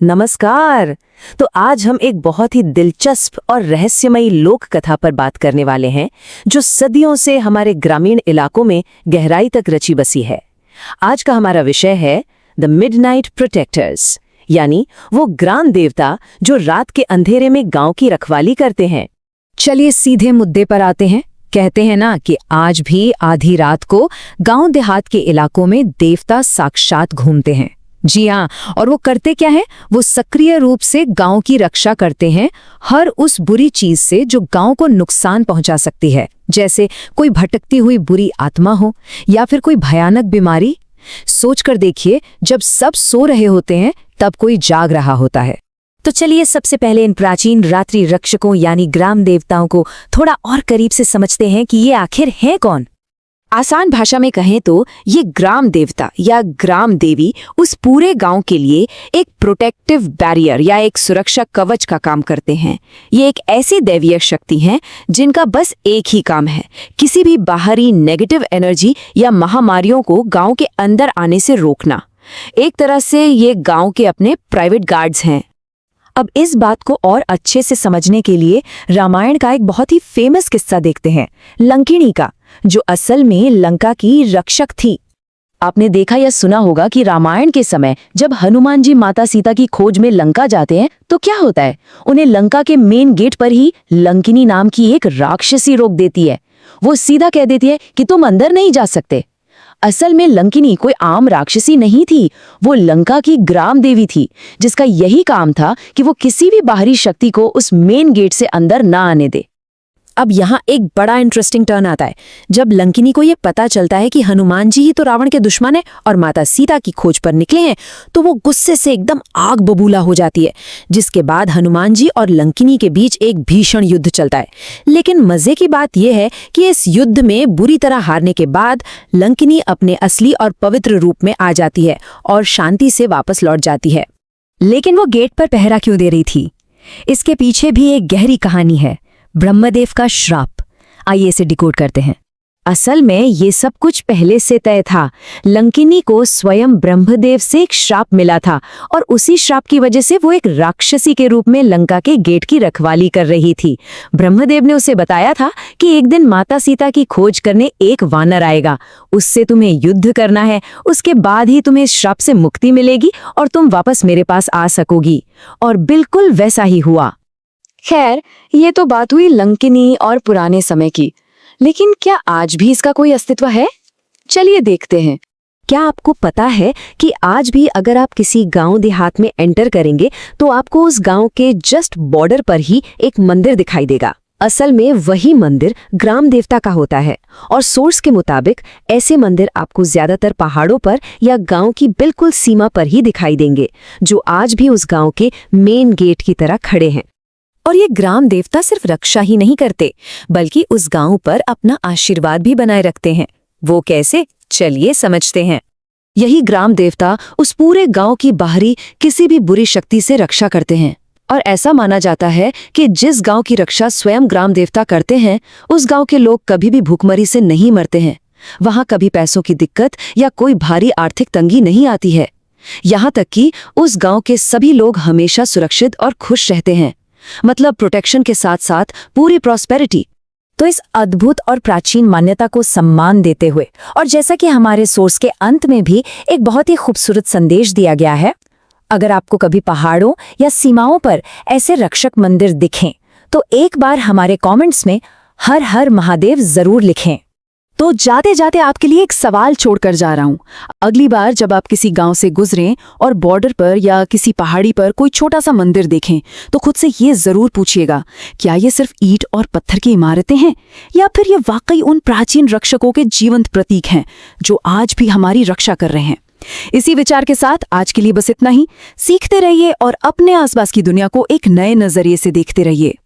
नमस्कार। तो आज हम एक बहुत ही दिलचस्प और रहस्यमयी लोक कथा पर बात करने वाले हैं जो सदियों से हमारे ग्रामीण इलाकों में गहराई तक रची बसी है। आज का हमारा विषय है द मिडनाइट प्रोटेक्टर्स, यानी वो ग्राम देवता जो रात के अंधेरे में गांव की रखवाली करते हैं। चलिए सीधे मुद्दे पर आते हैं। कहते हैं ना कि आज भी आधी रात को गांव देहात के इलाकों में देवता साक्षात घूमते हैं। जी हाँ, और वो करते क्या है? वो सक्रिय रूप से गांव की रक्षा करते हैं हर उस बुरी चीज से जो गांव को नुकसान पहुंचा सकती है, जैसे कोई भटकती हुई बुरी आत्मा हो या फिर कोई भयानक बीमारी। सोचकर देखिए, जब सब सो रहे होते हैं तब कोई जाग रहा होता है। तो चलिए सबसे पहले इन प्राचीन रात्रि रक्षकों यानी ग्राम देवताओं को थोड़ा और करीब से समझते हैं कि ये आखिर हैं कौन। आसान भाषा में कहें तो ये ग्राम देवता या ग्राम देवी उस पूरे गांव के लिए एक प्रोटेक्टिव बैरियर या एक सुरक्षा कवच का काम करते हैं। ये एक ऐसी दैवीय शक्ति हैं जिनका बस एक ही काम है, किसी भी बाहरी नेगेटिव एनर्जी या महामारियों को गांव के अंदर आने से रोकना। एक तरह से ये गांव के अपने प्राइवेट गार्ड्स हैं। अब इस बात को और अच्छे से समझने के लिए रामायण का एक बहुत ही फेमस किस्सा देखते हैं, लंकिणी का, जो असल में लंका की रक्षक थी। आपने देखा या सुना होगा कि रामायण के समय जब हनुमान जी माता सीता की खोज में लंका जाते हैं तो क्या होता है, उन्हें लंका के मेन गेट पर ही लंकिनी नाम की एक राक्षसी रोक देती है। वो सीधा कह देती है कि तुम अंदर नहीं जा सकते। असल में लंकिनी कोई आम राक्षसी नहीं थी, वो लंका की ग्राम देवी थी जिसका यही काम था कि वो किसी भी बाहरी शक्ति को उस मेन गेट से अंदर ना आने दे। अब यहाँ एक बड़ा इंटरेस्टिंग टर्न आता है। जब लंकिनी को ये पता चलता है कि हनुमान जी ही तो रावण के दुश्मन है और माता सीता की खोज पर निकले हैं, तो वो गुस्से से एकदम आग बबूला हो जाती है, जिसके बाद हनुमान जी और लंकिनी के बीच एक भीषण युद्ध चलता है। लेकिन मजे की बात यह है कि इस युद्ध में बुरी तरह हारने के बाद लंकिनी अपने असली और पवित्र रूप में आ जाती है और शांति से वापस लौट जाती है। लेकिन वो गेट पर पहरा क्यों दे रही थी? इसके पीछे भी एक गहरी कहानी है, ब्रह्मदेव का श्राप। आइए इसे डिकोड करते हैं। असल में ये सब कुछ पहले से तय था। लंकिनी को स्वयं ब्रह्मदेव से एक श्राप मिला था और उसी श्राप की वजह से वो एक राक्षसी के रूप में लंका के गेट की रखवाली कर रही थी। ब्रह्मदेव ने उसे बताया था कि एक दिन माता सीता की खोज करने एक वानर आएगा, उससे तुम्हें युद्ध करना है, उसके बाद ही तुम्हें इस श्राप से मुक्ति मिलेगी और तुम वापस मेरे पास आ सकोगी। और बिल्कुल वैसा ही हुआ। खैर, ये तो बात हुई लंकिनी और पुराने समय की, लेकिन क्या आज भी इसका कोई अस्तित्व है? चलिए देखते हैं। क्या आपको पता है कि आज भी अगर आप किसी गांव देहात में एंटर करेंगे तो आपको उस गांव के जस्ट बॉर्डर पर ही एक मंदिर दिखाई देगा। असल में वही मंदिर ग्राम देवता का होता है और सोर्स के मुताबिक ऐसे मंदिर आपको ज्यादातर पहाड़ों पर या गांव की बिल्कुल सीमा पर ही दिखाई देंगे, जो आज भी उस गांव के मेन गेट की तरह खड़े हैं। और ये ग्राम देवता सिर्फ रक्षा ही नहीं करते, बल्कि उस गांव पर अपना आशीर्वाद भी बनाए रखते हैं। वो कैसे? चलिए समझते हैं। यही ग्राम देवता उस पूरे गांव की बाहरी किसी भी बुरी शक्ति से रक्षा करते हैं और ऐसा माना जाता है कि जिस गांव की रक्षा स्वयं ग्राम देवता करते हैं, उस गांव के लोग कभी भी भूखमरी से नहीं मरते हैं। वहां कभी पैसों की दिक्कत या कोई भारी आर्थिक तंगी नहीं आती है। यहाँ तक कि उस गांव के सभी लोग हमेशा सुरक्षित और खुश रहते हैं, मतलब प्रोटेक्शन के साथ साथ पूरी प्रॉस्पेरिटी। तो इस अद्भुत और प्राचीन मान्यता को सम्मान देते हुए और जैसा कि हमारे सोर्स के अंत में भी एक बहुत ही खूबसूरत संदेश दिया गया है, अगर आपको कभी पहाड़ों या सीमाओं पर ऐसे रक्षक मंदिर दिखें तो एक बार हमारे कमेंट्स में हर हर महादेव जरूर लिखें। तो जाते जाते आपके लिए एक सवाल छोड़कर जा रहा हूं। अगली बार जब आप किसी गांव से गुजरें और बॉर्डर पर या किसी पहाड़ी पर कोई छोटा सा मंदिर देखें तो खुद से ये जरूर पूछिएगा, क्या ये सिर्फ ईंट और पत्थर की इमारतें हैं या फिर ये वाकई उन प्राचीन रक्षकों के जीवंत प्रतीक हैं जो आज भी हमारी रक्षा कर रहे हैं। इसी विचार के साथ आज के लिए बस इतना ही। सीखते रहिए और अपने आसपास की दुनिया को एक नए नजरिए से देखते रहिए।